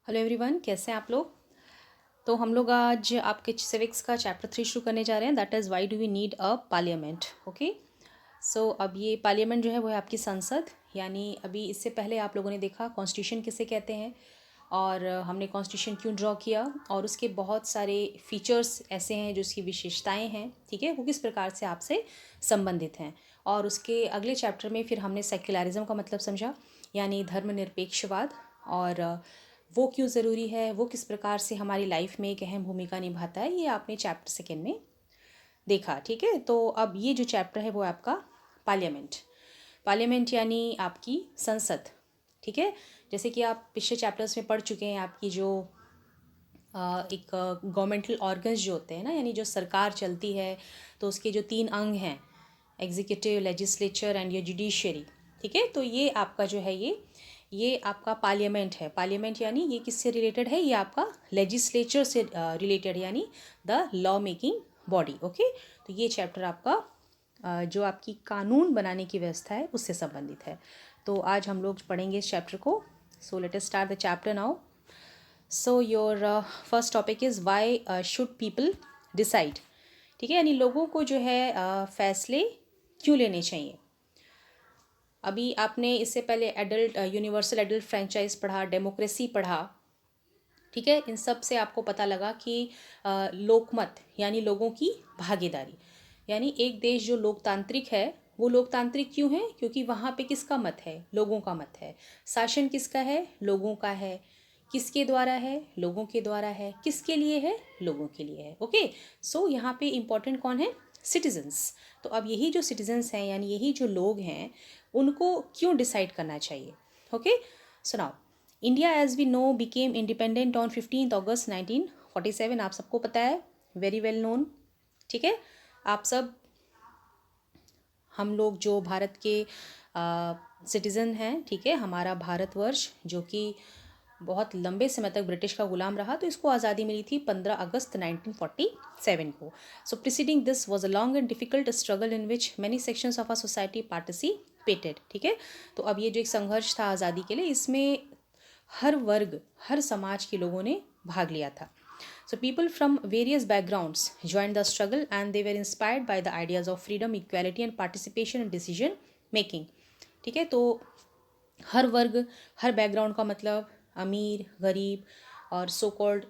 Hello everyone, कैसे हैं आप लोग। तो हम लोग आज आपके सिविक्स का चैप्टर 3 शुरू करने जा रहे हैं, that is why do we need a parliament. Okay, so अब ये पार्लियामेंट जो है वो है आपकी संसद। यानी अभी इससे पहले आप लोगों ने देखा कॉन्स्टिट्यूशन किसे कहते हैं और हमने कॉन्स्टिट्यूशन क्यों ड्रॉ किया और उसके बहुत सारे फीचर्स ऐसे हैं जो उसकी विशेषताएं हैं, ठीक है, वो किस प्रकार से आपसे संबंधित हैं। और उसके अगले चैप्टर में फिर हमने सेक्युलरिज्म का मतलब समझा, यानी धर्मनिरपेक्षवाद, और वो क्यों ज़रूरी है, वो किस प्रकार से हमारी लाइफ में एक अहम भूमिका निभाता है, ये आपने चैप्टर सेकेंड में देखा। ठीक है, तो अब ये जो चैप्टर है वो है आपका पार्लियामेंट। पार्लियामेंट यानी आपकी संसद। ठीक है, जैसे कि आप पिछले चैप्टर्स में पढ़ चुके हैं, आपकी जो एक गवर्नमेंटल ऑर्गन्स जो होते हैं ना, यानी जो सरकार चलती है, तो उसके जो 3 अंग हैं, एग्जीक्यूटिव, लेजिस्लेचर एंड ये जुडिशरी। ठीक है, तो ये आपका जो है ये आपका पार्लियामेंट है। पार्लियामेंट यानी ये किससे रिलेटेड है, ये आपका लेजिस्लेचर से रिलेटेड, यानी the law making body. Okay, तो ये चैप्टर आपका जो आपकी कानून बनाने की व्यवस्था है उससे संबंधित है। तो आज हम लोग पढ़ेंगे इस चैप्टर को। So let us start the chapter now. So your first topic is why should people decide. ठीक है, यानी लोगों को जो है फैसले क्यों लेने चाहिए। अभी आपने इससे पहले एडल्ट यूनिवर्सल एडल्ट फ्रेंचाइज पढ़ा, डेमोक्रेसी पढ़ा। ठीक है, इन सब से आपको पता लगा कि लोकमत यानी लोगों की भागीदारी, यानी एक देश जो लोकतांत्रिक है वो लोकतांत्रिक क्यों है, क्योंकि वहाँ पे किसका मत है, लोगों का मत है। शासन किसका है, लोगों का है। किसके द्वारा है, लोगों के द्वारा है। किसके लिए है, लोगों के लिए है। ओके, सो यहाँ पे इम्पोर्टेंट कौन है, सिटीजन्स। तो अब यही जो सिटीजन्स हैं यानी यही जो लोग हैं उनको क्यों डिसाइड करना चाहिए। ओके, सुनाओ। India as we know became independent on 15 अगस्त 1947। आप सबको पता है, वेरी वेल नोन। ठीक है, आप सब, हम लोग जो भारत के सिटीज़न हैं, ठीक है, हमारा भारतवर्ष जो कि बहुत लंबे समय तक ब्रिटिश का गुलाम रहा, तो इसको आज़ादी मिली थी 15 अगस्त 1947 को। So preceding this was a long and difficult struggle in which many sections of a society participated. ठीक है, तो अब ये जो एक संघर्ष था आज़ादी के लिए, इसमें हर वर्ग, हर समाज के लोगों ने भाग लिया था। So people from various backgrounds joined the struggle and they were inspired by the ideas of freedom, equality and participation in decision making. ठीक है, तो हर वर्ग, हर बैकग्राउंड का मतलब अमीर, गरीब और सो कॉल्ड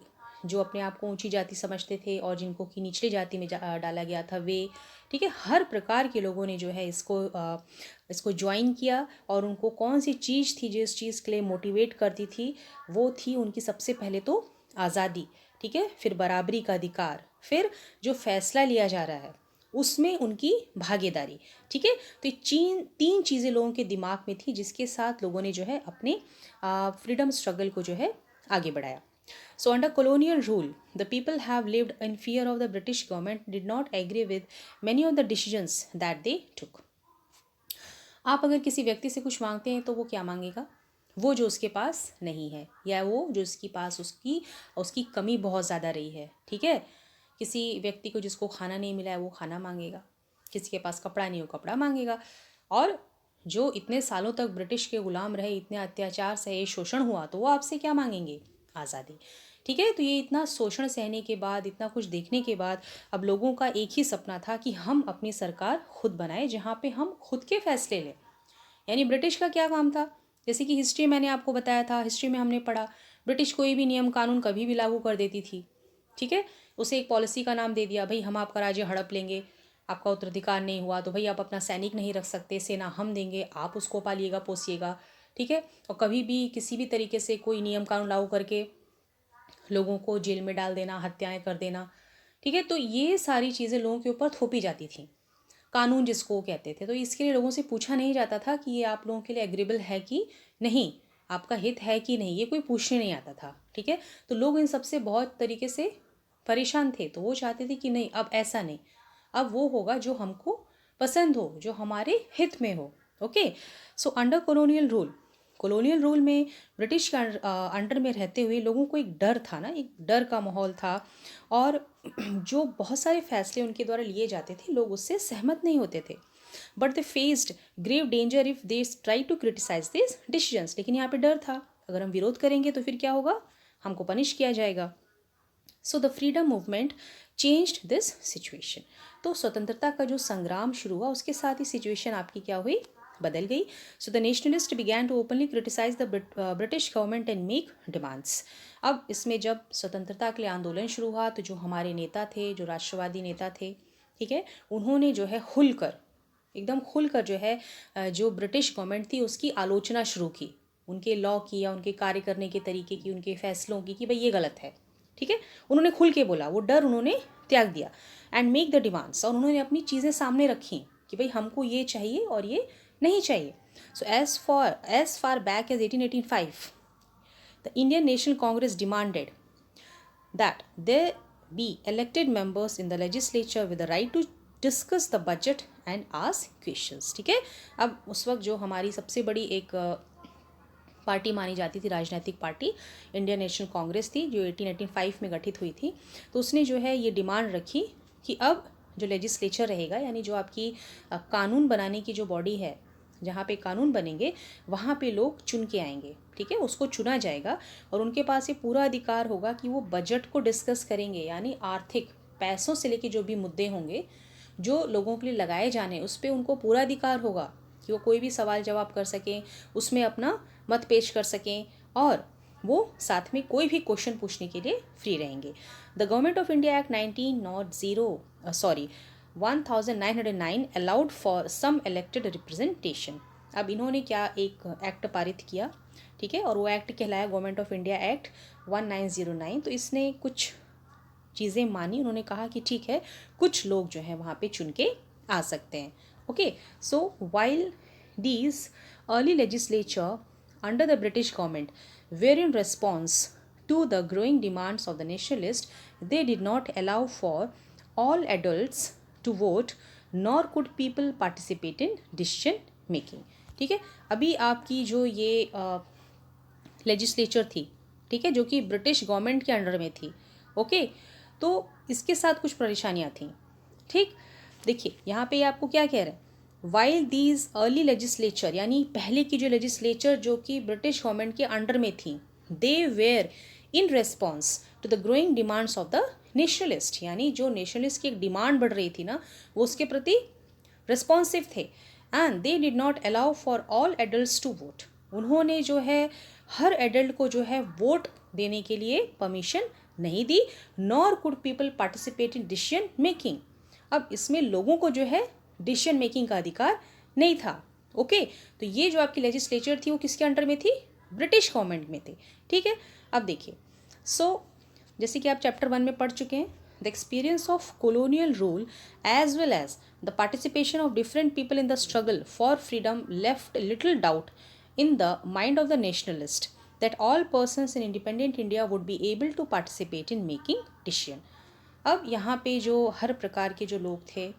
जो अपने आप को ऊंची जाति समझते थे और जिनको कि निचली जाति में डाला गया था वे। ठीक है, हर प्रकार के लोगों ने जो है इसको ज्वाइन किया। और उनको कौन सी चीज़ थी जो इस चीज़ के लिए मोटिवेट करती थी, वो थी उनकी सबसे पहले तो आज़ादी। ठीक है, फिर बराबरी का अधिकार, फिर जो फैसला लिया जा रहा है उसमें उनकी भागीदारी। ठीक है, तो ये तीन चीज़ें लोगों के दिमाग में थी जिसके साथ लोगों ने जो है अपने फ्रीडम स्ट्रगल को जो है आगे बढ़ाया। So under colonial rule, the people have lived in fear of the British government, did not agree with many of the decisions that they took. आप अगर किसी व्यक्ति से कुछ मांगते हैं तो वो क्या मांगेगा, वो जो उसके पास नहीं है या वो जो उसके पास उसकी उसकी कमी बहुत ज़्यादा रही है। ठीक है, किसी व्यक्ति को जिसको खाना नहीं मिला है वो खाना मांगेगा, किसी के पास कपड़ा नहीं हो कपड़ा मांगेगा। और जो इतने सालों तक ब्रिटिश के गुलाम रहे, इतने अत्याचार सहे, शोषण हुआ, तो वो आपसे क्या मांगेंगे, आज़ादी। ठीक है, तो ये इतना शोषण सहने के बाद, इतना कुछ देखने के बाद अब लोगों का एक ही सपना था कि हम अपनी सरकार खुद बनाए जहाँ पे हम खुद के फैसले लें। यानी ब्रिटिश का क्या काम था, जैसे कि हिस्ट्री मैंने आपको बताया था, हिस्ट्री में हमने पढ़ा ब्रिटिश कोई भी नियम कानून कभी भी लागू कर देती थी। ठीक है, उसे एक पॉलिसी का नाम दे दिया, भाई हम आपका राज्य हड़प लेंगे, आपका उत्तराधिकार नहीं हुआ तो भाई आप अपना सैनिक नहीं रख सकते, सेना हम देंगे, आप उसको पालिएगा पोसिएगा। ठीक है, और कभी भी किसी भी तरीके से कोई नियम कानून लागू करके लोगों को जेल में डाल देना, हत्याएं कर देना। ठीक है, तो ये सारी चीज़ें लोगों के ऊपर थोपी जाती थी, कानून जिसको कहते थे। तो इसके लिए लोगों से पूछा नहीं जाता था कि ये आप लोगों के लिए एग्रीबल है कि नहीं, आपका हित है कि नहीं, ये कोई पूछने नहीं आता था। ठीक है, तो लोग इन सबसे बहुत तरीके से परेशान थे, तो वो चाहते थे कि नहीं, अब ऐसा नहीं, अब वो होगा जो हमको पसंद हो, जो हमारे हित में हो। Okay, so under colonial rule में ब्रिटिश के अंडर में रहते हुए लोगों को एक डर था ना, एक डर का माहौल था। और जो बहुत सारे फैसले उनके द्वारा लिए जाते थे लोग उससे सहमत नहीं होते थे, but they faced grave danger if they try to criticize this decisions. लेकिन यहाँ पे डर था, अगर हम विरोध करेंगे तो फिर क्या होगा, हमको पनिश किया जाएगा। So the freedom movement changed this situation. तो स्वतंत्रता का जो संग्राम शुरू हुआ उसके साथ ही सिचुएशन आपकी क्या हुई, बदल गई। So the nationalist began to openly criticize the British government and make demands. अब इसमें जब स्वतंत्रता के लिए आंदोलन शुरू हुआ तो जो हमारे नेता थे, जो राष्ट्रवादी नेता थे, ठीक है, उन्होंने जो है खुलकर, एकदम खुलकर जो है जो ब्रिटिश गवर्नमेंट थी उसकी आलोचना शुरू की, उनके लॉ की या उनके कार्य करने के तरीके की, उनके फैसलों की, कि भाई ये गलत है, ठीक है। उन्होंने खुल के बोला, वो डर उन्होंने त्याग दिया। एंड मेक द डिमांड्स, और उन्होंने अपनी चीज़ें सामने रखी कि भाई हमको ये चाहिए और ये नहीं चाहिए। So as far back as 1885 the Indian National Congress demanded that there be elected members in the legislature with the right to discuss the budget and ask questions, ठीक है। अब उस वक्त जो हमारी सबसे बड़ी एक पार्टी मानी जाती थी, राजनीतिक पार्टी, इंडियन नेशनल कांग्रेस थी, जो 1885 में गठित हुई थी। तो उसने जो है ये डिमांड रखी कि अब जो लेजिस्लेचर रहेगा, यानी जो आपकी कानून बनाने की जो बॉडी है, जहाँ पे कानून बनेंगे वहाँ पे लोग चुन के आएंगे, ठीक है, उसको चुना जाएगा और उनके पास ये पूरा अधिकार होगा कि वो बजट को डिस्कस करेंगे, यानी आर्थिक पैसों से लेके जो भी मुद्दे होंगे जो लोगों के लिए लगाए जाने, उस पर उनको पूरा अधिकार होगा कि वो कोई भी सवाल जवाब कर सकें, उसमें अपना मत पेश कर सकें और वो साथ में कोई भी क्वेश्चन पूछने के लिए फ्री रहेंगे। The Government of India Act 1909 allowed for some elected representation. अब इन्होंने क्या एक एक्ट पारित किया, ठीक है, और वो एक्ट कहलाया गवर्नमेंट ऑफ इंडिया एक्ट 1909। तो इसने कुछ चीज़ें मानी, उन्होंने कहा कि ठीक है, कुछ लोग जो है वहाँ पे चुन के आ सकते हैं। Okay, so while these early legislature under the British government were in response to the growing demands of the nationalists, they did not allow for all adults to vote nor could people participate in decision making, ठीक है। अभी आपकी जो ये legislature थी, ठीक है, जो कि ब्रिटिश गवर्नमेंट के अंडर में थी, ओके, तो इसके साथ कुछ परेशानियाँ थीं, ठीक। देखिए यहाँ पे आपको क्या कह रहे हैं, वाइल दीज अर्ली लेजिस्लेचर, यानी पहले की जो लेजिस्लेचर जो कि ब्रिटिश गवर्नमेंट के अंडर में थी, they were in response to the growing demands of the nationalist, यानी जो नेशनलिस्ट की एक डिमांड बढ़ रही थी ना, वो उसके प्रति रिस्पॉन्सिव थे। And they did not allow for all adults to vote, उन्होंने जो है हर एडल्ट को जो है वोट देने के लिए परमिशन नहीं दी। Nor could people participate in decision making, अब इसमें लोगों को जो है डिसीजन मेकिंग का अधिकार नहीं था। ओके, तो ये जो आपकी लेजिस्लेचर थी वो किसके अंडर में थी, ब्रिटिश गवर्नमेंट में थी, ठीक है। अब देखिए, सो जैसे कि आप चैप्टर 1 में पढ़ चुके हैं, the experience of colonial rule as well as the participation of different people in the struggle for freedom left little doubt in the mind of the nationalist that all persons in independent India would be able to participate in making decision। अब यहाँ पे जो हर प्रकार के जो लोग थे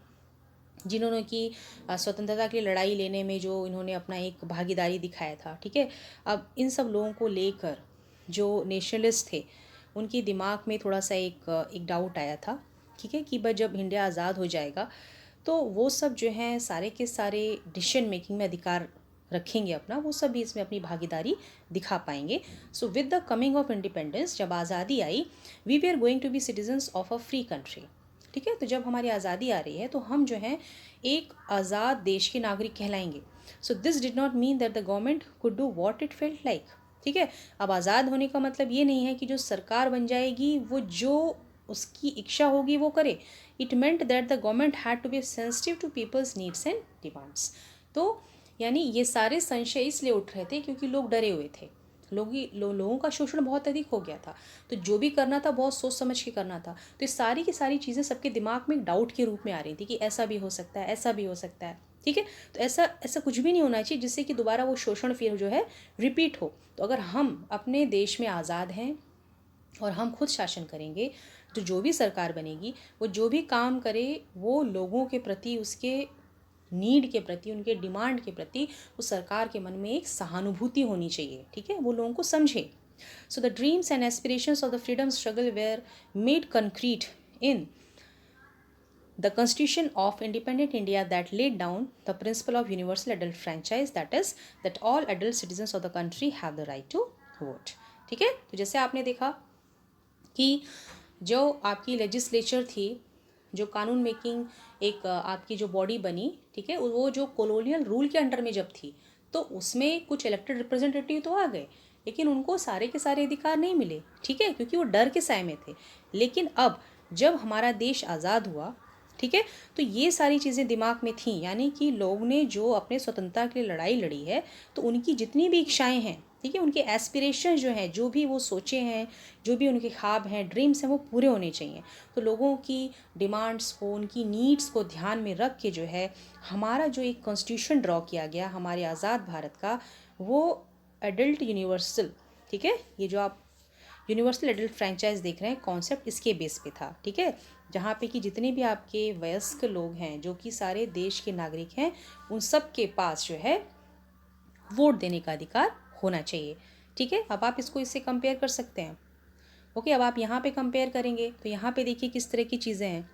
जिन्होंने कि स्वतंत्रता की लड़ाई लेने में जो इन्होंने अपना एक भागीदारी दिखाया था, ठीक है, अब इन सब लोगों को लेकर जो नेशनलिस्ट थे उनके दिमाग में थोड़ा सा एक डाउट आया था, ठीक है, कि भाई जब इंडिया आज़ाद हो जाएगा तो वो सब जो हैं सारे के सारे डिसीजन मेकिंग में अधिकार रखेंगे अपना, वो सब भी इसमें अपनी भागीदारी दिखा पाएंगे। So with the coming of independence, जब आज़ादी आई, we we are going to be citizens of a free country, ठीक है, तो जब हमारी आज़ादी आ रही है तो हम जो हैं एक आज़ाद देश के नागरिक कहलाएंगे। So this did not mean that the government could do what it felt like, ठीक है। अब आज़ाद होने का मतलब ये नहीं है कि जो सरकार बन जाएगी वो जो उसकी इच्छा होगी वो करे। It meant that the government had to be sensitive to people's needs and demands. तो यानी ये सारे संशय इसलिए उठ रहे थे क्योंकि लोग डरे हुए थे, लोगों का शोषण बहुत अधिक हो गया था, तो जो भी करना था बहुत सोच समझ के करना था। तो ये सारी की सारी चीज़ें सबके दिमाग में एक डाउट के रूप में आ रही थी कि ऐसा भी हो सकता है, ऐसा भी हो सकता है, ठीक है। तो ऐसा कुछ भी नहीं होना चाहिए जिससे कि दोबारा वो शोषण फिर जो है रिपीट हो। तो अगर हम अपने देश में आज़ाद हैं और हम खुद शासन करेंगे तो जो भी सरकार बनेगी वो जो भी काम करे वो लोगों के प्रति, उसके नीड के प्रति, उनके डिमांड के प्रति उस सरकार के मन में एक सहानुभूति होनी चाहिए, ठीक है, वो लोगों को समझे। So the dreams and aspirations of the freedom struggle were made concrete in the Constitution of Independent India that laid down the principle of universal adult franchise, that is, that all adult citizens of the country have the right to vote, ठीक है। तो जैसे आपने देखा कि जो आपकी legislature थी, जो कानून मेकिंग एक आपकी जो बॉडी बनी, ठीक है, वो जो कॉलोनियल रूल के अंडर में जब थी, तो उसमें कुछ इलेक्टेड रिप्रेजेंटेटिव तो आ गए, लेकिन उनको सारे के सारे अधिकार नहीं मिले, ठीक है, क्योंकि वो डर के साए में थे। लेकिन अब जब हमारा देश आज़ाद हुआ, ठीक है, तो ये सारी चीज़ें दिमाग में थी, यानी कि लोग ने जो अपने स्वतंत्रता के लिए लड़ाई लड़ी है, तो उनकी जितनी भी इच्छाएं हैं, ठीक है, उनके एस्पिरेशन जो हैं, जो भी वो सोचे हैं, जो भी उनके ख्वाब हैं, ड्रीम्स हैं, वो पूरे होने चाहिए। तो लोगों की डिमांड्स को, उनकी नीड्स को ध्यान में रख के जो है हमारा जो एक कॉन्स्टिट्यूशन ड्रॉ किया गया हमारे आज़ाद भारत का, वो एडल्ट यूनिवर्सल, ठीक है, ये जो आप यूनिवर्सल एडल्ट फ्रेंचाइज देख रहे हैं, कॉन्सेप्ट इसके बेस पे था, ठीक है, जहाँ पे कि जितने भी आपके वयस्क लोग हैं जो कि सारे देश के नागरिक हैं, उन सब के पास जो है वोट देने का अधिकार होना चाहिए, ठीक है। अब आप इसको इससे कंपेयर कर सकते हैं। ओके, अब आप यहाँ पे कंपेयर करेंगे तो यहाँ पे देखिए किस तरह की चीज़ें हैं।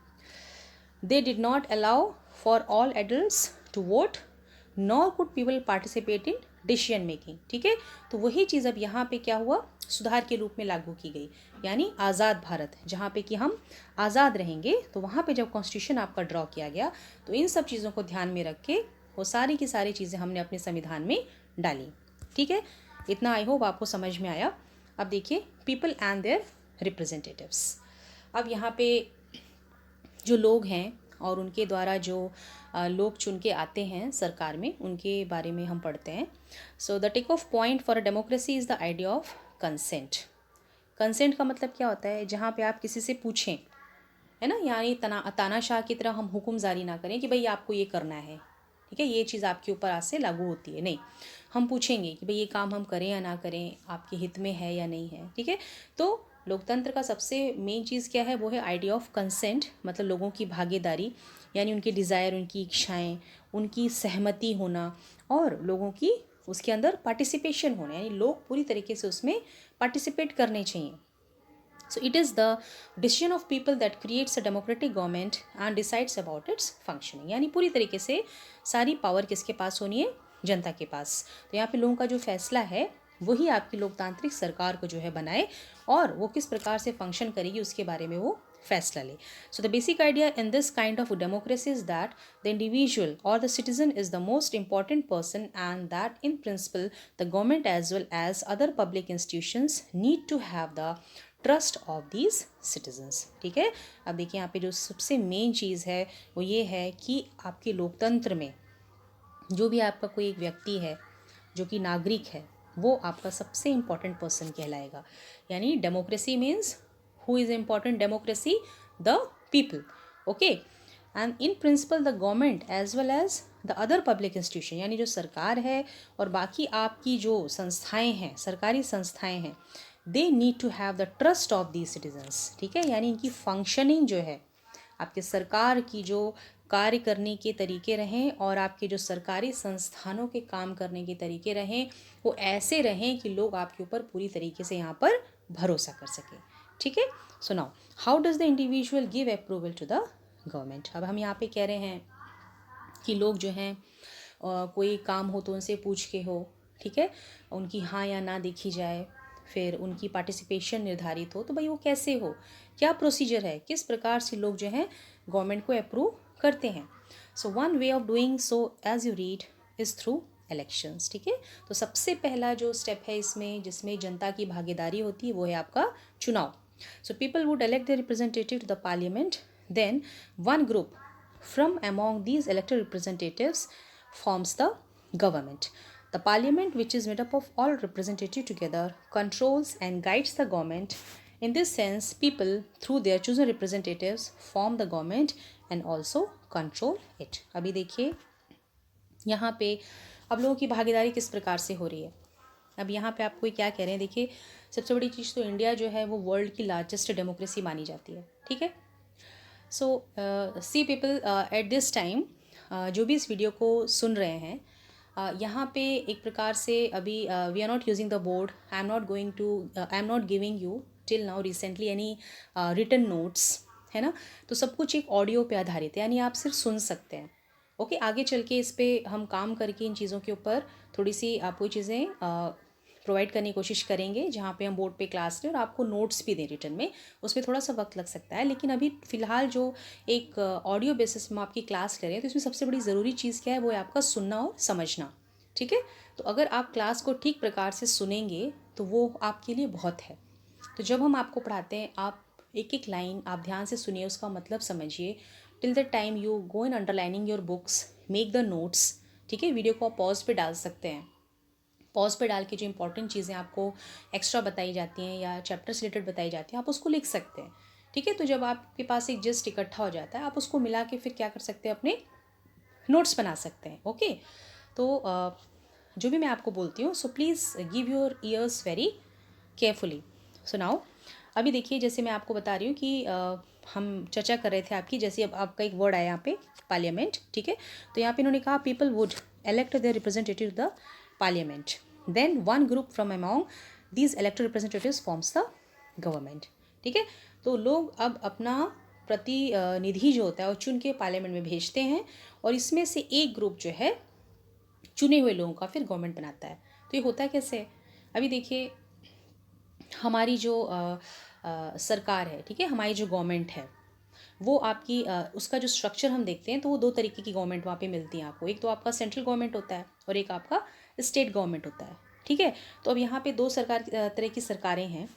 They did not allow for all adults to vote nor could people participate in decision making, ठीक है। तो वही चीज़ अब यहाँ पे क्या हुआ, सुधार के रूप में लागू की गई, यानी आज़ाद भारत, जहाँ पे कि हम आज़ाद रहेंगे, तो वहाँ पे जब कॉन्स्टिट्यूशन आपका ड्रॉ किया गया, तो इन सब चीज़ों को ध्यान में रख के वो सारी की सारी चीज़ें हमने अपने संविधान में डाली, ठीक है। इतना आई होप आपको समझ में आया। अब देखिए पीपल एंड देयर रिप्रेजेंटेटिव्स। अब यहाँ पे जो लोग हैं और उनके द्वारा जो लोग चुन के आते हैं सरकार में, उनके बारे में हम पढ़ते हैं। So the take off point for a democracy is the idea of consent. Consent का मतलब क्या होता है, जहाँ पे आप किसी से पूछें, है ना, यानी तानाशाह की तरह हम हुक्म जारी ना करें कि भाई आपको ये करना है, ठीक है, ये चीज़ आपके ऊपर आज से लागू होती है, नहीं, हम पूछेंगे कि भाई ये काम हम करें या ना करें, आपके हित में है या नहीं है, ठीक है। तो लोकतंत्र का सबसे मेन चीज़ क्या है, वो है आइडिया ऑफ कंसेंट, मतलब लोगों की भागीदारी, यानी उनके डिज़ायर, उनकी इच्छाएं, उनकी सहमति होना, और लोगों की उसके अंदर पार्टिसिपेशन होना, यानी लोग पूरी तरीके से उसमें पार्टिसिपेट करने चाहिए। So it is the decision of people that creates a democratic government and decides about its functioning. यानी पूरी तरीके से सारी पावर किसके पास होनी है, जनता के पास। तो यहाँ पे लोगों का जो फैसला है वही आपकी लोकतांत्रिक सरकार को जो है बनाए, और वो किस प्रकार से फंक्शन करेगी उसके बारे में वो फैसला ले। So the basic idea in this kind of democracy is that the individual or the citizen is the most important person, and that in principle the government as well as other public institutions need to have the trust of these citizens, ठीक है। अब देखिए यहाँ पे जो सबसे main चीज़ है वो ये है कि आपके लोकतंत्र में जो भी आपका कोई एक व्यक्ति है जो कि नागरिक है, वो आपका सबसे इम्पॉर्टेंट पर्सन कहलाएगा। यानी democracy means who is important democracy, the people, okay. And in principle the government as well as the other public institution, यानी जो सरकार है और बाकी आपकी जो संस्थाएं हैं, सरकारी संस्थाएं हैं, they need to have the trust of the citizens, ठीक है। यानी इनकी फंक्शनिंग जो है, आपके सरकार की जो कार्य करने के तरीके रहें और आपके जो सरकारी संस्थानों के काम करने के तरीके रहें, वो ऐसे रहें कि लोग आपके ऊपर पूरी तरीके से यहाँ पर भरोसा कर सकें, ठीक है। So now how does the individual give approval to the government. अब हम यहाँ पे कह रहे हैं कि लोग जो हैं कोई काम हो तो उनसे पूछ के हो, ठीक है, उनकी हाँ या ना देखी जाए, फिर उनकी पार्टिसिपेशन निर्धारित हो, तो भाई वो कैसे हो, क्या प्रोसीजर है, किस प्रकार से लोग जो हैं गवर्नमेंट को अप्रूव करते हैं। So one way of doing so as you read is through elections, ठीक है। तो सबसे पहला जो स्टेप है इसमें, जिसमें जनता की भागीदारी होती है, वो है आपका चुनाव। So people would elect their representative to the parliament, then one group from among these elected representatives forms the government. The parliament, which is made up of all representatives together, controls and guides the government. In this sense, people, through their chosen representatives, form the government and also control it. अभी देखिए यहाँ पे अब लोगों की भागीदारी किस प्रकार से हो रही है। अब यहाँ पे आपको क्या कह रहे हैं, देखिए सबसे बड़ी चीज़ तो इंडिया जो है वो वर्ल्ड की लार्जेस्ट डेमोक्रेसी मानी जाती है, ठीक है। So see people at this time, जो भी इस वीडियो को सुन रहे हैं, यहाँ पे एक प्रकार से अभी we are not using the board, I am not giving you till now recently any written notes, है ना। तो सब कुछ एक ऑडियो पे आधारित है, यानी आप सिर्फ सुन सकते हैं, ओके। आगे चल के इस पर हम काम करके इन चीज़ों के ऊपर थोड़ी सी आपको चीज़ें प्रोवाइड करने की कोशिश करेंगे, जहाँ पे हम बोर्ड पे क्लास लें और आपको नोट्स भी दें रिटर्न में। उसमें थोड़ा सा वक्त लग सकता है, लेकिन अभी फ़िलहाल जो एक ऑडियो बेसिस में आपकी क्लास ले रहे हैं, तो इसमें सबसे बड़ी ज़रूरी चीज़ क्या है, वो है आपका सुनना और समझना। ठीक है, तो अगर आप क्लास को ठीक प्रकार से सुनेंगे तो वो आपके लिए बहुत है। तो जब हम आपको पढ़ाते हैं, आप एक एक लाइन आप ध्यान से सुनिए, उसका मतलब समझिए। Till the time you go in underlining your books, make the notes. ठीक है, वीडियो को आप पॉज पे डाल सकते हैं। पॉज पे डाल के जो इंपॉर्टेंट चीज़ें आपको एक्स्ट्रा बताई जाती हैं या चैप्टर से रिलेटेड बताई जाती हैं, आप उसको लिख सकते हैं। ठीक है, तो जब आपके पास एक जस्ट इकट्ठा हो जाता है, आप उसको मिला के फिर क्या कर सकते हैं, अपने नोट्स बना सकते हैं। ओके, तो जो भी मैं आपको बोलती हूँ, so please give your ears very carefully. So now, अभी देखिए, जैसे मैं आपको बता रही हूँ कि हम चर्चा कर रहे थे आपकी, जैसे अब आपका एक वर्ड आया यहाँ पे, पार्लियामेंट। ठीक है, तो यहाँ पे इन्होंने कहा people would elect their representative to the parliament, then one group from among these elected representatives forms the government। ठीक है, तो लोग अब अपना प्रतिनिधि जो होता है वो चुन के पार्लियामेंट में भेजते हैं, और इसमें से एक ग्रुप जो है चुने हुए लोगों का फिर गवर्नमेंट बनाता है। तो ये होता है कैसे, अभी देखिए, हमारी जो सरकार है, ठीक है, हमारी जो गवर्नमेंट है, वो आपकी उसका जो स्ट्रक्चर हम देखते हैं, तो वो दो तरीके की गवर्नमेंट वहाँ पे मिलती है आपको। एक तो आपका सेंट्रल गवर्नमेंट होता है और एक आपका स्टेट गवर्नमेंट होता है। ठीक है, तो अब यहाँ पे दो तरह की सरकारें हैं।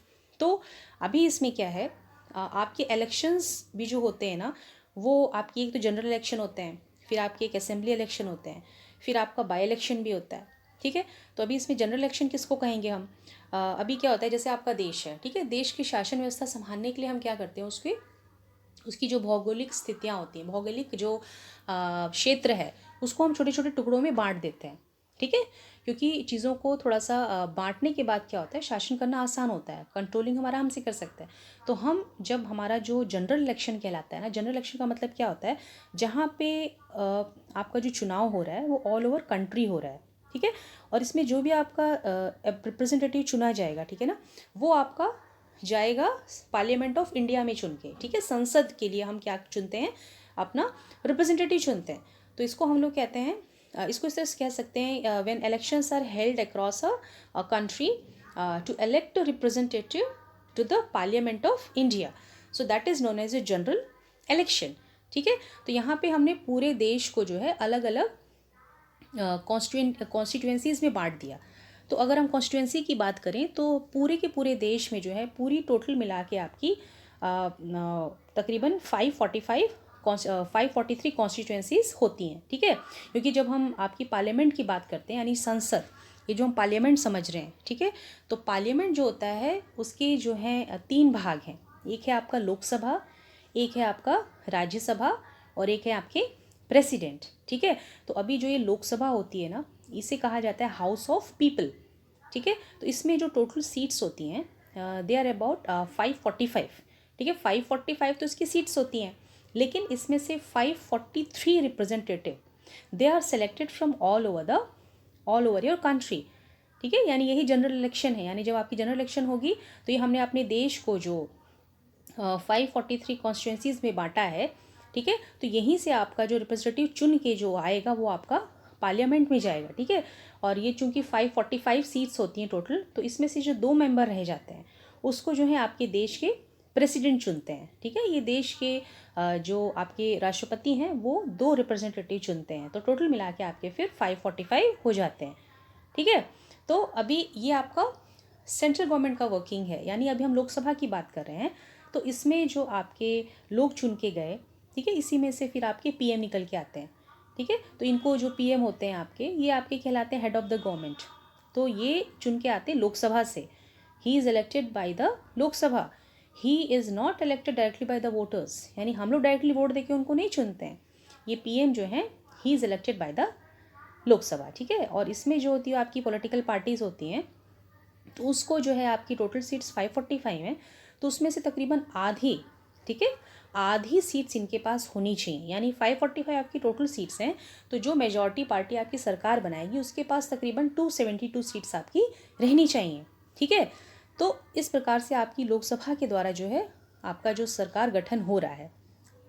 तो अभी इसमें क्या है, आपके इलेक्शंस भी जो होते हैं ना, वो आपकी एक तो जनरल इलेक्शन होते हैं, फिर आपके एक असेंबली इलेक्शन होते हैं, फिर आपका बाई इलेक्शन भी होता है। ठीक है, तो अभी इसमें जनरल इलेक्शन किसको कहेंगे हम, अभी क्या होता है, जैसे आपका देश है, ठीक है, देश की शासन व्यवस्था संभालने के लिए हम क्या करते हैं, उसकी जो भौगोलिक स्थितियाँ होती हैं, भौगोलिक जो क्षेत्र है, उसको हम छोटे छोटे टुकड़ों में बांट देते हैं। ठीक है, क्योंकि चीज़ों को थोड़ा सा बांटने के बाद क्या होता है, शासन करना आसान होता है, कंट्रोलिंग हम आराम से कर सकते हैं। तो हम जब हमारा जो जनरल इलेक्शन कहलाता है ना, जनरल इलेक्शन का मतलब क्या होता है, जहाँ पे आपका जो चुनाव हो रहा है वो ऑल ओवर कंट्री हो रहा है। ठीक है, और इसमें जो भी आपका रिप्रेजेंटेटिव चुना जाएगा, ठीक है ना, वो आपका जाएगा पार्लियामेंट ऑफ इंडिया में चुन के। ठीक है, संसद के लिए हम क्या चुनते हैं, अपना रिप्रेजेंटेटिव चुनते हैं। तो इसको हम लोग कहते हैं, इसको इस तरह से कह सकते हैं, when elections are held across a country to elect representative to the parliament of India, so that is known as a general election. ठीक है, तो यहाँ पे हमने पूरे देश को जो है अलग अलग कॉन्स्टिट्यूएंसीज़ में बांट दिया। तो अगर हम कॉन्स्टिट्यूएंसी की बात करें, तो पूरे के पूरे देश में जो है, पूरी टोटल मिला के आपकी तकरीबन 543 कॉन्स्टिट्यूएंसीज़ होती हैं। ठीक है, क्योंकि जब हम आपकी पार्लियामेंट की बात करते हैं, यानी संसद, ये जो हम पार्लियामेंट समझ रहे हैं, ठीक है, तो पार्लियामेंट जो होता है उसके जो है तीन भाग हैं। एक है आपका लोकसभा, एक है आपका राज्यसभा, और एक है आपके प्रेसिडेंट। ठीक है, तो अभी जो ये लोकसभा होती है ना, इसे कहा जाता है हाउस ऑफ पीपल। ठीक है, तो इसमें जो टोटल सीट्स होती हैं, दे आर अबाउट 545। ठीक है, 545 तो इसकी सीट्स होती हैं, लेकिन इसमें से 543 representative they are selected from all over your country. ठीक है, यानी यही जनरल इलेक्शन है, यानी जब आपकी जनरल इलेक्शन होगी, तो ये हमने अपने देश को जो 543 कॉन्स्टिट्यूंसीज़ में बांटा है। ठीक है, तो यहीं से आपका जो रिप्रेजेंटेटिव चुन के जो आएगा, वो आपका पार्लियामेंट में जाएगा। ठीक है, और ये चूंकि 545 सीट्स होती हैं टोटल, तो इसमें से जो 2 मेंबर रह जाते हैं, उसको जो है आपके देश के प्रेसिडेंट चुनते हैं। ठीक है, ये देश के जो आपके राष्ट्रपति हैं, वो 2 रिप्रेजेंटेटिव चुनते हैं, तो टोटल मिला के आपके फिर 545 हो जाते हैं। ठीक है, तो अभी ये आपका सेंट्रल गवर्नमेंट का वर्किंग है, यानी अभी हम लोकसभा की बात कर रहे हैं, तो इसमें जो आपके लोग चुन के गए, ठीक है, इसी में से फिर आपके पीएम निकल के आते हैं। ठीक है, तो इनको जो पीएम होते हैं आपके, ये आपके कहलाते हैं हेड ऑफ़ द गवर्नमेंट। तो ये चुन के आते हैं लोकसभा से, he is elected by the Lok Sabha, he is not elected directly by the voters, यानी हम लोग डायरेक्टली वोट देके उनको नहीं चुनते हैं। ये पीएम जो है, he is elected by the Lok Sabha. ठीक है, और इसमें जो होती है आपकी पॉलिटिकल पार्टीज़ होती हैं, तो उसको जो है आपकी टोटल सीट्स 545 हैं, तो उसमें से तकरीबन आधी, ठीक है, आधी सीट्स इनके पास होनी चाहिए, यानी 545 आपकी टोटल सीट्स हैं, तो जो मेजॉरिटी पार्टी आपकी सरकार बनाएगी उसके पास तकरीबन 272 सीट्स आपकी रहनी चाहिए। ठीक है, तो इस प्रकार से आपकी लोकसभा के द्वारा जो है आपका जो सरकार गठन हो रहा है।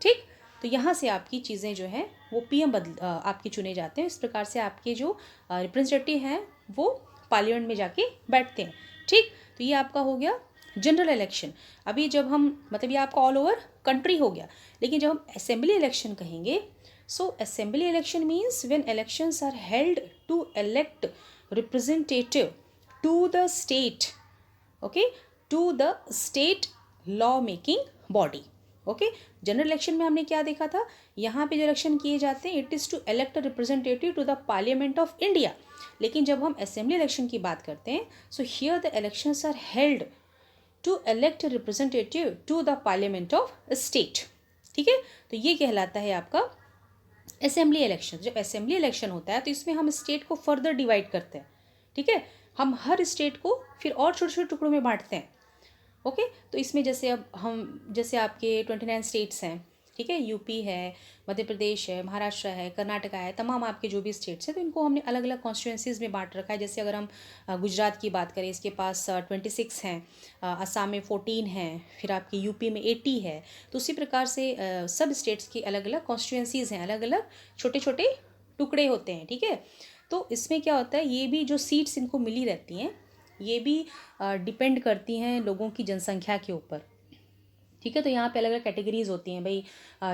ठीक, तो यहाँ से आपकी चीज़ें जो हैं वो पीएम आपके चुने जाते हैं। इस प्रकार से आपके जो रिप्रेजेंटेटिव हैं वो पार्लियामेंट में जाके बैठते हैं। ठीक, तो ये आपका हो गया जनरल इलेक्शन। अभी जब हम मतलब ये आपका ऑल ओवर कंट्री हो गया, लेकिन जब हम असेंबली इलेक्शन कहेंगे, so assembly election means when elections are held to elect representative to the state, okay, to the state law making body. Okay, general election में हमने क्या देखा था, यहाँ पे जो इलेक्शन किए जाते हैं it is to elect a representative to the parliament of India. लेकिन जब हम असेंबली इलेक्शन की बात करते हैं, so here the elections are held to elect representative to the parliament of state. ठीक है, तो ये कहलाता है आपका असेंबली इलेक्शन। जब असेंबली इलेक्शन होता है तो इसमें हम स्टेट को फर्दर डिवाइड करते हैं। ठीक है, हम हर स्टेट को फिर और छोटे छोटे टुकड़ों में बांटते हैं। ओके, तो इसमें जैसे अब हम जैसे आपके 29 स्टेट्स हैं, ठीक है, यूपी है, मध्य प्रदेश है, महाराष्ट्र है, कर्नाटका है, तमाम आपके जो भी स्टेट्स हैं, तो इनको हमने अलग अलग कॉन्स्टिट्यूंसीज़ में बांट रखा है। जैसे अगर हम गुजरात की बात करें, इसके पास 26 हैं, असम में 14 हैं, फिर आपके यूपी में 80 है। तो उसी प्रकार से सब स्टेट्स की अलग अलग कॉन्स्टिट्यूंसीज़ हैं, अलग अलग छोटे छोटे टुकड़े होते हैं। ठीक है, तो इसमें क्या होता है, ये भी जो सीट्स इनको मिली रहती हैं ये भी डिपेंड करती हैं लोगों की जनसंख्या के ऊपर। ठीक है, तो यहाँ पे अलग अलग कैटेगरीज होती हैं भाई,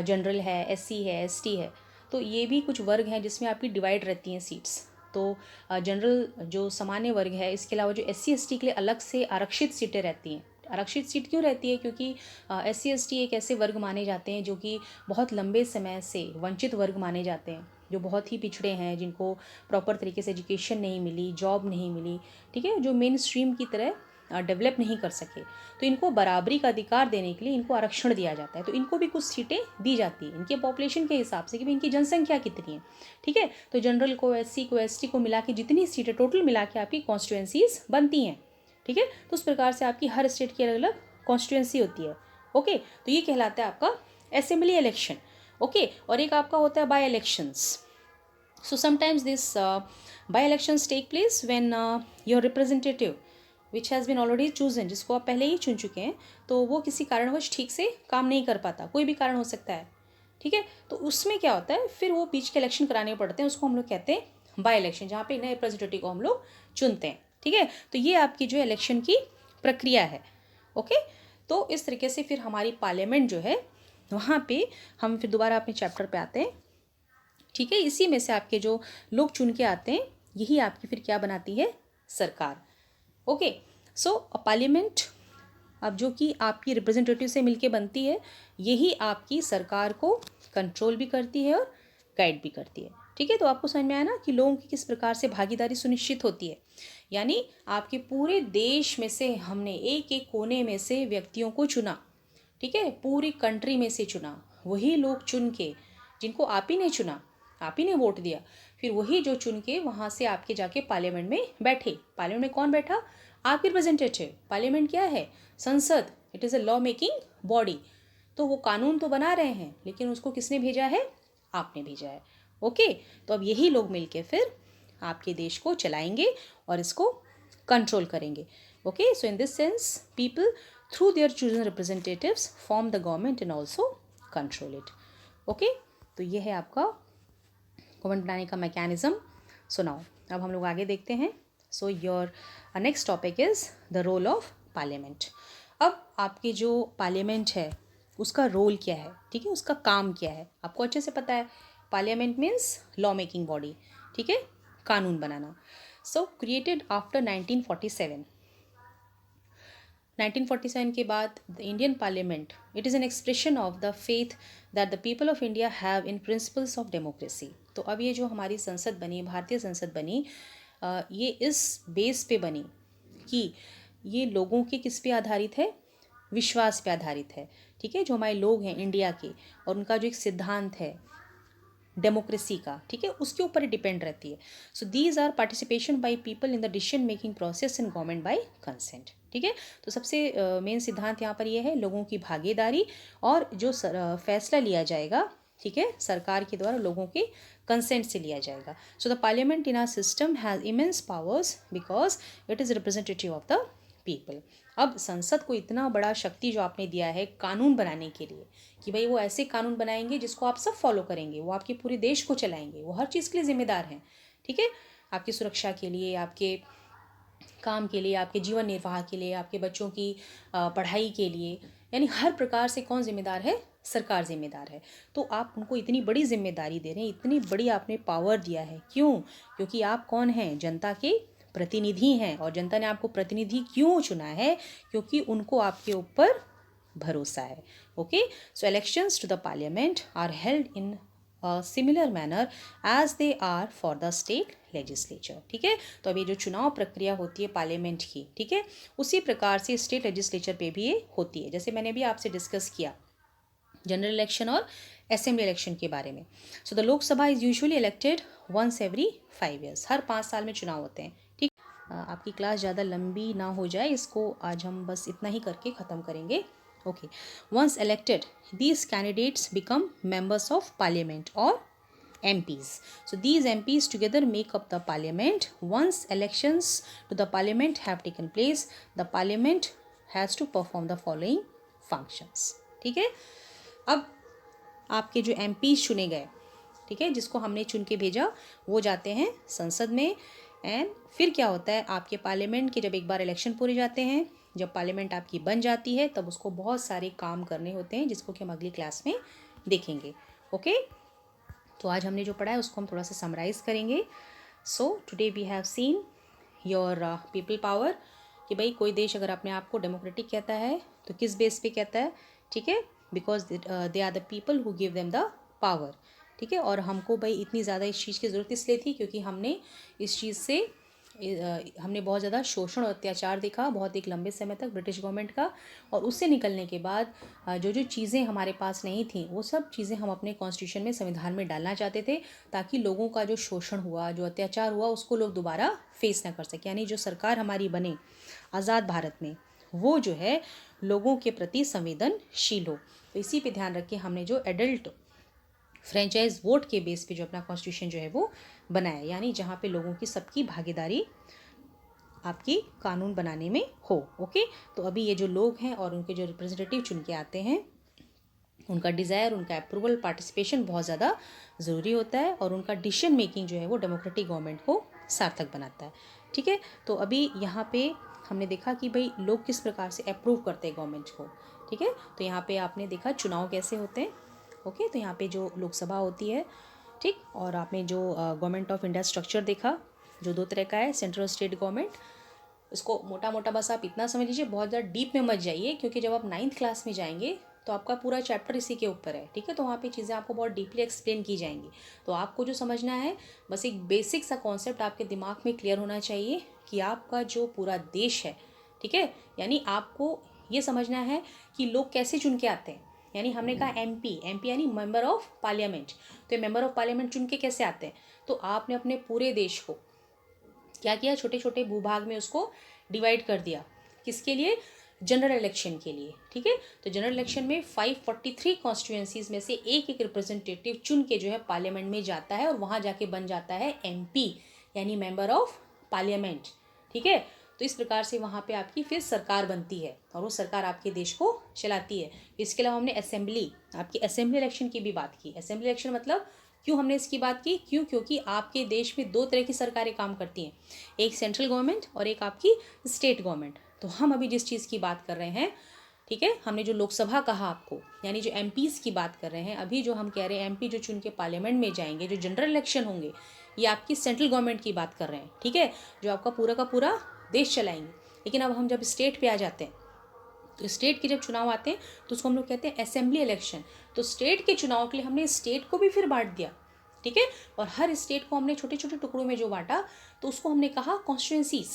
जनरल है, एससी है, एसटी है, तो ये भी कुछ वर्ग हैं जिसमें आपकी डिवाइड रहती हैं सीट्स। तो जनरल जो सामान्य वर्ग है, इसके अलावा जो एससी एसटी के लिए अलग से आरक्षित सीटें रहती हैं। आरक्षित सीट क्यों रहती है, क्योंकि एससी एसटी एक ऐसे वर्ग माने जाते हैं जो कि बहुत लंबे समय से वंचित वर्ग माने जाते हैं, जो बहुत ही पिछड़े हैं, जिनको प्रॉपर तरीके से एजुकेशन नहीं मिली, जॉब नहीं मिली, ठीक है, जो मेन स्ट्रीम की तरह डेवलप नहीं कर सके। तो इनको बराबरी का अधिकार देने के लिए इनको आरक्षण दिया जाता है। तो इनको भी कुछ सीटें दी जाती हैं इनके पॉपुलेशन के हिसाब से कि भाई इनकी जनसंख्या कितनी है। ठीक है, तो जनरल को, एससी को, एसटी को मिला के जितनी सीटें टोटल मिला के आपकी कॉन्स्टिट्यूंसीज बनती हैं। ठीक है, तो उस प्रकार से आपकी हर स्टेट की अलग अलग कॉन्स्टिट्यूंसी होती है। ओके, तो ये कहलाता है आपका असेंबली इलेक्शन। ओके, और एक आपका होता है by elections. So sometimes this by-elections take place when your representative which has been already chosen, जिसको आप पहले ही चुन चुके हैं, तो वो किसी कारणवश ठीक से काम नहीं कर पाता, कोई भी कारण हो सकता है। ठीक है, तो उसमें क्या होता है, फिर वो बीच के इलेक्शन कराने पड़ते हैं, उसको हम लोग कहते हैं बाई इलेक्शन, जहाँ पे नए रिप्रेजेंटेटिव को हम लोग चुनते हैं। ठीक है, तो ये आपकी जो इलेक्शन की प्रक्रिया है। ओके, तो इस तरीके से फिर हमारी पार्लियामेंट जो है वहाँ पे हम फिर दोबारा अपने चैप्टर पे आते हैं। ठीक है, इसी में से आपके जो लोग चुन के आते हैं यही आपकी फिर क्या बनाती है, सरकार। ओके, सो पार्लियामेंट अब जो कि आपकी रिप्रेजेंटेटिव से मिलके बनती है, यही आपकी सरकार को कंट्रोल भी करती है और गाइड भी करती है। ठीक है, तो आपको समझ में आया ना कि लोगों की किस प्रकार से भागीदारी सुनिश्चित होती है। यानी आपके पूरे देश में से हमने एक एक कोने में से व्यक्तियों को चुना। ठीक है, पूरी कंट्री में से चुना, वही लोग चुन के, जिनको आप ही ने चुना, आप ही ने वोट दिया, फिर वही जो चुन के वहाँ से आपके जाके पार्लियामेंट में बैठे। पार्लियामेंट में कौन बैठा, आपके रिप्रेजेंटेटिव। पार्लियामेंट क्या है, संसद, it is a law making body. तो वो कानून तो बना रहे हैं, लेकिन उसको किसने भेजा है, आपने भेजा है। ओके, तो अब यही लोग मिलके फिर आपके देश को चलाएंगे और इसको कंट्रोल करेंगे। Okay, so in this sense people through their chosen representatives form the government and also control it. Okay, तो ये है आपका गवर्नमेंट बनाने का मैकेनिज्म। सो नाउ अब हम लोग आगे देखते हैं। So your next topic is the role of parliament. अब आपकी जो पार्लियामेंट है उसका रोल क्या है, ठीक है, उसका काम क्या है, आपको अच्छे से पता है। Parliament means law making body, ठीक है, कानून बनाना। सो क्रिएटेड आफ्टर 1947। 1947 के बाद the Indian parliament, it is an expression of the faith that the people of India have in principles of democracy. तो अब ये जो हमारी संसद बनी, भारतीय संसद बनी, ये इस बेस पे बनी कि ये लोगों के किस पे आधारित है, विश्वास पे आधारित है। ठीक है, जो हमारे लोग हैं इंडिया के और उनका जो एक सिद्धांत है डेमोक्रेसी का, ठीक है, उसके ऊपर डिपेंड रहती है। So these are participation by people in the decision making process in government by consent. ठीक है, तो सबसे मेन सिद्धांत यहाँ पर ये है लोगों की भागीदारी और जो फैसला लिया जाएगा, ठीक है, सरकार के द्वारा लोगों के कंसेंट से लिया जाएगा। So the parliament in our system has immense powers because it is representative of the people. अब संसद को इतना बड़ा शक्ति जो आपने दिया है कानून बनाने के लिए कि भाई वो ऐसे कानून बनाएंगे जिसको आप सब फॉलो करेंगे, वो आपके पूरे देश को चलाएंगे, वो हर चीज़ के लिए जिम्मेदार हैं। ठीक है, आपकी सुरक्षा के लिए, आपके काम के लिए, आपके जीवन निर्वाह के लिए, आपके बच्चों की पढ़ाई के लिए, यानी हर प्रकार से कौन जिम्मेदार है? सरकार जिम्मेदार है। तो आप उनको इतनी बड़ी जिम्मेदारी दे रहे हैं, इतनी बड़ी आपने पावर दिया है। क्यों? क्योंकि आप कौन हैं? जनता के प्रतिनिधि हैं। और जनता ने आपको प्रतिनिधि क्यों चुना है? क्योंकि उनको आपके ऊपर भरोसा है। Okay, so elections to the parliament are held in similar manner as they are for the state legislature. ठीक है, तो अब ये जो चुनाव प्रक्रिया होती है पार्लियामेंट की, ठीक है, उसी प्रकार से स्टेट लेजिस्लेचर पे भी ये होती है। जैसे मैंने भी आपसे डिस्कस किया जनरल इलेक्शन और असेंबली इलेक्शन के बारे में। So the Lok Sabha is usually elected once every 5 years, हर 5 साल में चुनाव होते हैं। ठीक, आपकी क्लास ज़्यादा लंबी ना हो जाए, इसको आज हम बस इतना ही करके ख़त्म करेंगे। Okay, once elected these candidates become members of parliament और MPs. So these MPs together make up the parliament. Once elections to the parliament have taken place, the parliament has to perform the following functions. ठीक है, अब आपके जो MPs चुने गए, ठीक है, जिसको हमने चुन के भेजा, वो जाते हैं संसद में। एंड फिर क्या होता है, आपके पार्लियामेंट के जब एक बार इलेक्शन पूरे जाते हैं, जब पार्लियामेंट आपकी बन जाती है, तब उसको बहुत सारे काम करने होते हैं, जिसको कि हम अगली क्लास में देखेंगे। ओके, तो आज हमने जो पढ़ा है उसको हम थोड़ा सा समराइज़ करेंगे। So today we have seen your people power, कि भाई कोई देश अगर अपने आप को डेमोक्रेटिक कहता है तो किस बेस पे कहता है? ठीक है, because they are the people who give them the power. ठीक है, और हमको भाई इतनी ज़्यादा इस चीज़ की ज़रूरत इसलिए थी क्योंकि हमने इस चीज़ से हमने बहुत ज़्यादा शोषण और अत्याचार देखा बहुत एक लंबे समय तक ब्रिटिश गवर्नमेंट का। और उससे निकलने के बाद जो जो चीज़ें हमारे पास नहीं थी, वो सब चीज़ें हम अपने कॉन्स्टिट्यूशन में, संविधान में डालना चाहते थे, ताकि लोगों का जो शोषण हुआ, जो अत्याचार हुआ, उसको लोग दोबारा फेस ना कर सके। यानी जो सरकार हमारी बने आज़ाद भारत में, वो जो है लोगों के प्रति संवेदनशील हो। तो इसी पे ध्यान रख के हमने जो एडल्ट फ्रेंचाइज वोट के बेस पे जो अपना कॉन्स्टिट्यूशन जो है वो बनाया, यानी जहाँ पे लोगों की सबकी भागीदारी आपकी कानून बनाने में हो। ओके, तो अभी ये जो लोग हैं और उनके जो रिप्रेजेंटेटिव चुन के आते हैं, उनका डिज़ायर, उनका अप्रूवल, पार्टिसिपेशन बहुत ज़्यादा ज़रूरी होता है, और उनका डिसीजन मेकिंग जो है वो डेमोक्रेटिक गवर्नमेंट को सार्थक बनाता है। ठीक है, तो अभी यहाँ पे हमने देखा कि भाई लोग किस प्रकार से अप्रूव करते हैं गवर्नमेंट को। ठीक है, तो यहाँ पे आपने देखा चुनाव कैसे होते हैं। ओके, तो यहाँ पे जो लोकसभा होती है, ठीक, और आपने जो गवर्नमेंट ऑफ इंडिया स्ट्रक्चर देखा, जो 2 तरह का है, सेंट्रल और स्टेट गवर्नमेंट। इसको मोटा मोटा बस आप इतना समझ लीजिए, बहुत ज़्यादा डीप में मत जाइए, क्योंकि जब आप 9th क्लास में जाएंगे तो आपका पूरा चैप्टर इसी के ऊपर है। ठीक है, तो वहाँ पे चीज़ें आपको बहुत डीपली एक्सप्लेन की जाएंगी। तो आपको जो समझना है, बस एक बेसिक सा कॉन्सेप्ट आपके दिमाग में क्लियर होना चाहिए कि आपका जो पूरा देश है, ठीक है, यानी आपको ये समझना है कि लोग कैसे चुन के आते हैं। यानी हमने कहा MP यानी मेंबर ऑफ पार्लियामेंट। तो ये मेंबर ऑफ पार्लियामेंट चुन के कैसे आते हैं? तो आपने अपने पूरे देश को क्या किया, छोटे छोटे भूभाग में उसको डिवाइड कर दिया। किसके लिए? जनरल इलेक्शन के लिए। ठीक है, तो जनरल इलेक्शन में 543 कॉन्स्टिट्यूएंसीज में से एक एक रिप्रेजेंटेटिव चुन के जो है पार्लियामेंट में जाता है, और वहाँ जाके बन जाता है MP यानी मेंबर ऑफ पार्लियामेंट। ठीक है, तो इस प्रकार से वहाँ पे आपकी फिर सरकार बनती है, और वो सरकार आपके देश को चलाती है। इसके अलावा हमने आपकी असेंबली इलेक्शन की भी बात की। असेंबली इलेक्शन मतलब क्यों हमने इसकी बात की? क्योंकि आपके देश में 2 तरह की सरकारें काम करती हैं, एक सेंट्रल गवर्नमेंट और एक आपकी स्टेट गवर्नमेंट। तो हम अभी जिस चीज़ की बात कर रहे हैं, ठीक है, हमने जो लोकसभा कहा आपको, यानी जो MPs की बात कर रहे हैं, अभी जो हम कह रहे हैं MP जो चुन के पार्लियामेंट में जाएंगे, जो जनरल इलेक्शन होंगे, ये आपकी सेंट्रल गवर्नमेंट की बात कर रहे हैं। ठीक है, जो आपका पूरा का पूरा देश चलाएंगे। लेकिन अब हम जब स्टेट पे आ जाते हैं, तो स्टेट के जब चुनाव आते हैं तो उसको हम लोग कहते हैं असेंबली इलेक्शन। तो स्टेट के चुनाव के लिए हमने स्टेट को भी फिर बांट दिया। ठीक है, और हर स्टेट को हमने छोटे छोटे टुकड़ों में जो बांटा, तो उसको हमने कहा कॉन्स्टिट्यूएंसीज।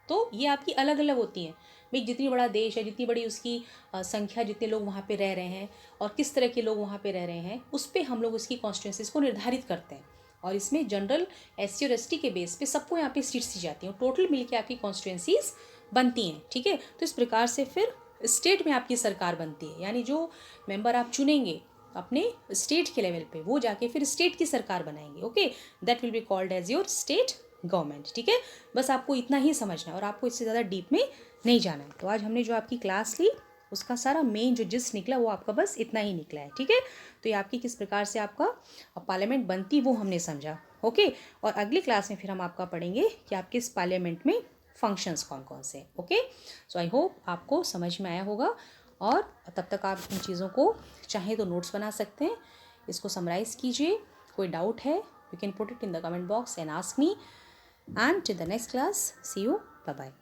तो ये आपकी अलग अलग होती हैं भाई, जितनी बड़ा देश है, जितनी बड़ी उसकी संख्या, जितने लोग वहाँ पे रह रहे हैं और किस तरह के लोग वहाँ पे रह रहे हैं, उस पर हम लोग उसकी कॉन्स्टिट्यूएंसीज को निर्धारित करते हैं। और इसमें जनरल SC और ST के बेस पे सबको यहाँ पे सीट्स दी जाती हैं, टोटल मिलके आपकी कॉन्स्टिट्यूएंसीज बनती हैं। ठीक है, तो इस प्रकार से फिर स्टेट में आपकी सरकार बनती है, यानी जो मेंबर आप चुनेंगे अपने स्टेट के लेवल पे, वो जाके फिर स्टेट की सरकार बनाएंगे। Okay, that will be called as your state government. ठीक है, बस आपको इतना ही समझना है और आपको इससे ज़्यादा डीप में नहीं जाना है। तो आज हमने जो आपकी क्लास ली, उसका सारा मेन जो जिस निकला वो आपका बस इतना ही निकला है। ठीक है, तो ये आपकी किस प्रकार से आपका पार्लियामेंट बनती वो हमने समझा। ओके, और अगली क्लास में फिर हम आपका पढ़ेंगे कि आप किस पार्लियामेंट में फंक्शंस कौन कौन से। ओके, सो आई होप आपको समझ में आया होगा, और तब तक आप इन चीज़ों को चाहे तो नोट्स बना सकते हैं, इसको समराइज़ कीजिए। कोई डाउट है you can put it in the comment box and ask me, and till the next class, see you, bye bye.